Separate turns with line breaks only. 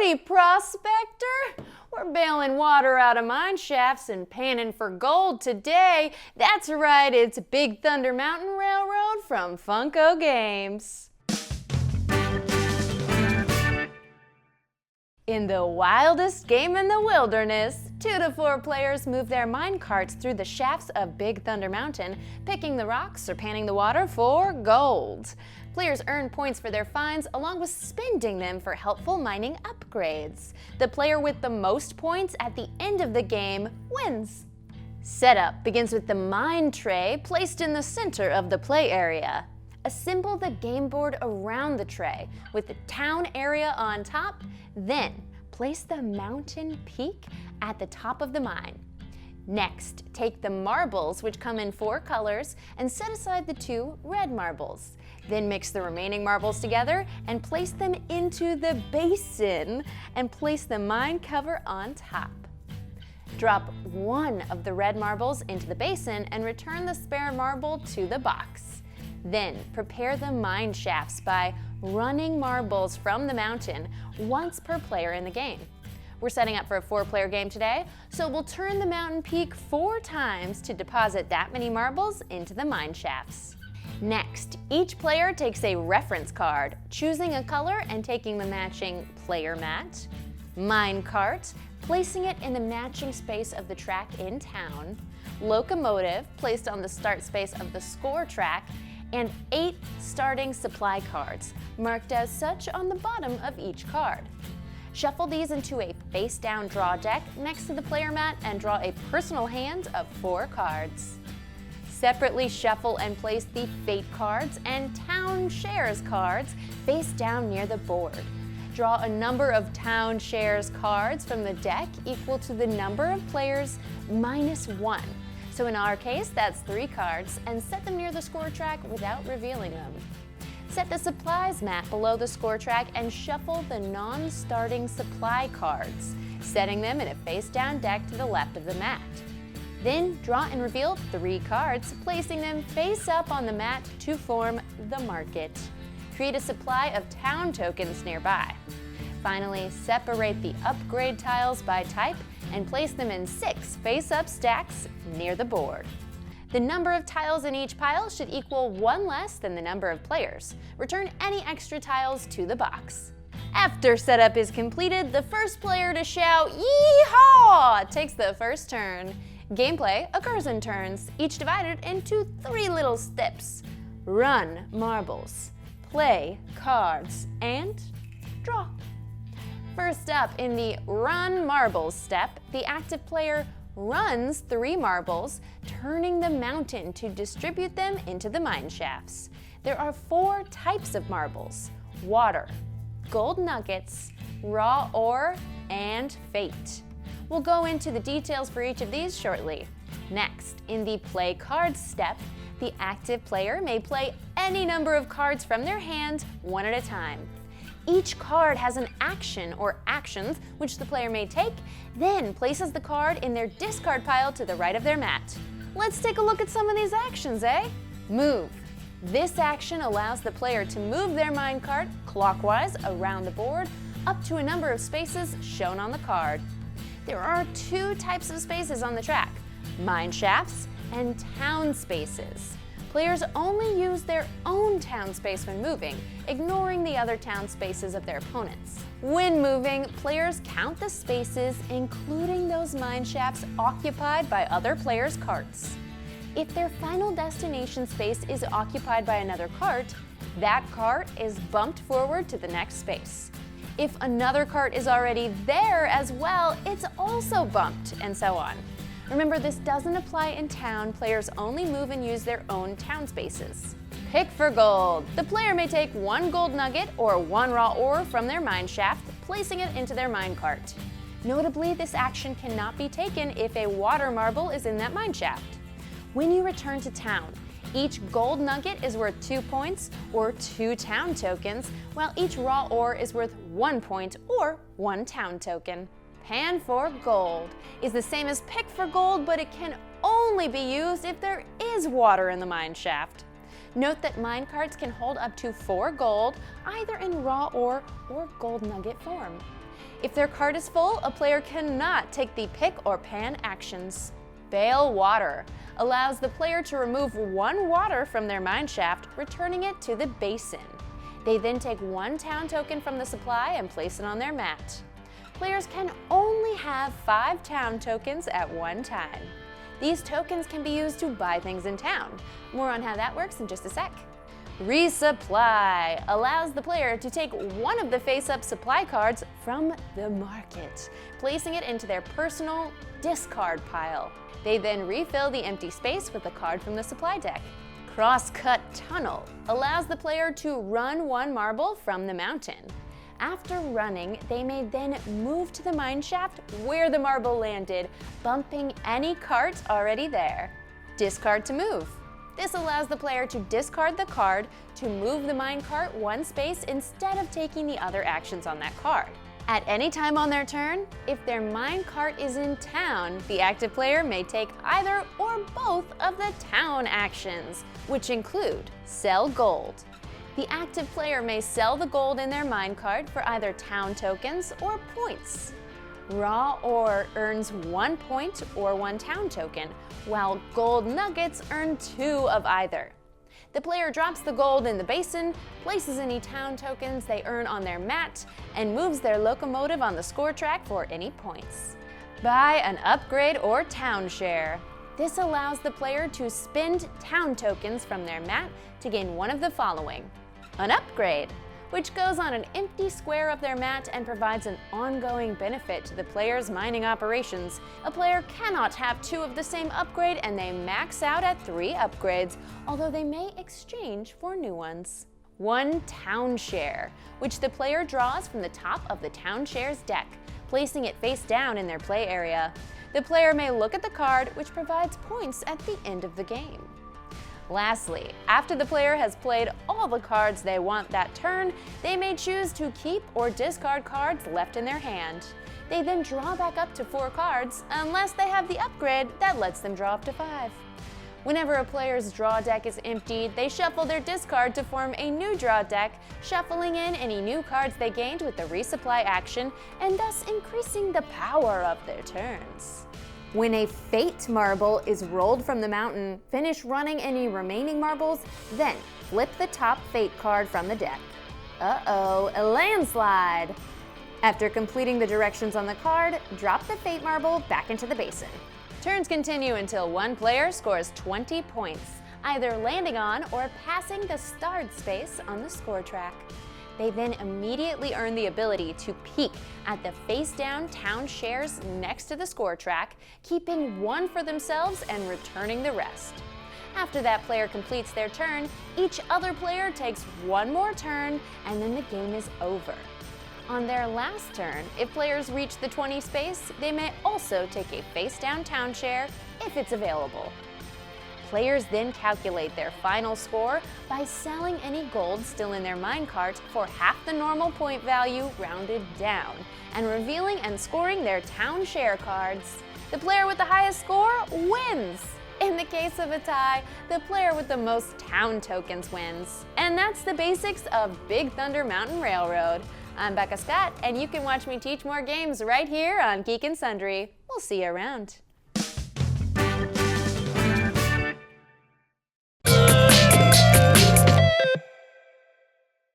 Howdy, prospector! We're bailing water out of mine shafts and panning for gold today. That's right, it's Big Thunder Mountain Railroad from Funko Games. In the wildest game in the wilderness, 2 to 4 players move their mine carts through the shafts of Big Thunder Mountain, picking the rocks or panning the water for gold. Players earn points for their finds along with spending them for helpful mining upgrades. The player with the most points at the end of the game wins. Setup begins with the mine tray placed in the center of the play area. Assemble the game board around the tray with the town area on top, then place the mountain peak at the top of the mine. Next, take the marbles, which come in 4 colors, and set aside the 2 red marbles. Then mix the remaining marbles together and place them into the basin and place the mine cover on top. Drop 1 of the red marbles into the basin and return the spare marble to the box. Then prepare the mine shafts by running marbles from the mountain once per player in the game. We're setting up for a 4-player game today, so we'll turn the mountain peak 4 times to deposit that many marbles into the mine shafts. Next, each player takes a reference card, choosing a color and taking the matching player mat, mine cart, placing it in the matching space of the track in town, locomotive placed on the start space of the score track, and 8 starting supply cards, marked as such on the bottom of each card. Shuffle these into a face-down draw deck next to the player mat and draw a personal hand of 4 cards. Separately shuffle and place the fate cards and town shares cards face down near the board. Draw a number of town shares cards from the deck equal to the number of players minus 1. So in our case, that's 3 cards, and set them near the score track without revealing them. Set the supplies mat below the score track and shuffle the non-starting supply cards, setting them in a face-down deck to the left of the mat. Then draw and reveal 3 cards, placing them face up on the mat to form the market. Create a supply of town tokens nearby. Finally, separate the upgrade tiles by type and place them in 6 face-up stacks near the board. The number of tiles in each pile should equal 1 less than the number of players. Return any extra tiles to the box. After setup is completed, the first player to shout "Yee-haw!" takes the first turn. Gameplay occurs in turns, each divided into 3 little steps. Run marbles, play cards, and draw. First up, in the Run Marbles step, the active player runs 3 marbles, turning the mountain to distribute them into the mine shafts. There are 4 types of marbles: water, gold nuggets, raw ore, and fate. We'll go into the details for each of these shortly. Next, in the Play Cards step, the active player may play any number of cards from their hand, 1 at a time. Each card has an action or actions which the player may take, then places the card in their discard pile to the right of their mat. Let's take a look at some of these actions, eh? Move. This action allows the player to move their minecart clockwise around the board up to a number of spaces shown on the card. There are 2 types of spaces on the track: mine shafts and town spaces. Players only use their own town space when moving, ignoring the other town spaces of their opponents. When moving, players count the spaces, including those mine shafts occupied by other players' carts. If their final destination space is occupied by another cart, that cart is bumped forward to the next space. If another cart is already there as well, it's also bumped, and so on. Remember, this doesn't apply in town. Players only move and use their own town spaces. Pick for gold. The player may take 1 gold nugget or 1 raw ore from their mine shaft, placing it into their mine cart. Notably, this action cannot be taken if a water marble is in that mine shaft. When you return to town, each gold nugget is worth 2 points or 2 town tokens, while each raw ore is worth 1 point or 1 town token. Pan for gold is the same as pick for gold, but it can only be used if there is water in the mine shaft. Note that mine carts can hold up to 4 gold, either in raw ore or gold nugget form. If their cart is full, a player cannot take the pick or pan actions. Bail water allows the player to remove one water from their mine shaft, returning it to the basin. They then take one town token from the supply and place it on their mat. Players can only have 5 town tokens at one time. These tokens can be used to buy things in town. More on how that works in just a sec. Resupply allows the player to take one of the face-up supply cards from the market, placing it into their personal discard pile. They then refill the empty space with a card from the supply deck. Crosscut Tunnel allows the player to run one marble from the mountain. After running, they may then move to the mine shaft where the marble landed, bumping any cart already there. Discard to move. This allows the player to discard the card to move the mine cart one space instead of taking the other actions on that card. At any time on their turn, if their mine cart is in town, the active player may take either or both of the town actions, which include sell gold. The active player may sell the gold in their mine cart for either town tokens or points. Raw ore earns 1 point or 1 town token, while gold nuggets earn 2 of either. The player drops the gold in the basin, places any town tokens they earn on their mat, and moves their locomotive on the score track for any points. Buy an upgrade or town share. This allows the player to spend town tokens from their mat to gain one of the following. An upgrade, which goes on an empty square of their mat and provides an ongoing benefit to the player's mining operations. A player cannot have 2 of the same upgrade and they max out at 3 upgrades, although they may exchange for new ones. 1 town share, which the player draws from the top of the town shares deck, placing it face down in their play area. The player may look at the card, which provides points at the end of the game. Lastly, after the player has played all the cards they want that turn, they may choose to keep or discard cards left in their hand. They then draw back up to 4 cards, unless they have the upgrade that lets them draw up to 5. Whenever a player's draw deck is emptied, they shuffle their discard to form a new draw deck, shuffling in any new cards they gained with the resupply action, and thus increasing the power of their turns. When a fate marble is rolled from the mountain, finish running any remaining marbles, then flip the top fate card from the deck. Uh-oh, a landslide! After completing the directions on the card, drop the fate marble back into the basin. Turns continue until one player scores 20 points, either landing on or passing the starred space on the score track. They then immediately earn the ability to peek at the face-down town shares next to the score track, keeping 1 for themselves and returning the rest. After that player completes their turn, each other player takes 1 more turn, and then the game is over. On their last turn, if players reach the 20 space, they may also take a face-down town share if it's available. Players then calculate their final score by selling any gold still in their minecart for half the normal point value rounded down, and revealing and scoring their town share cards. The player with the highest score wins! In the case of a tie, the player with the most town tokens wins. And that's the basics of Big Thunder Mountain Railroad. I'm Becca Scott, and you can watch me teach more games right here on Geek and Sundry. We'll see you around.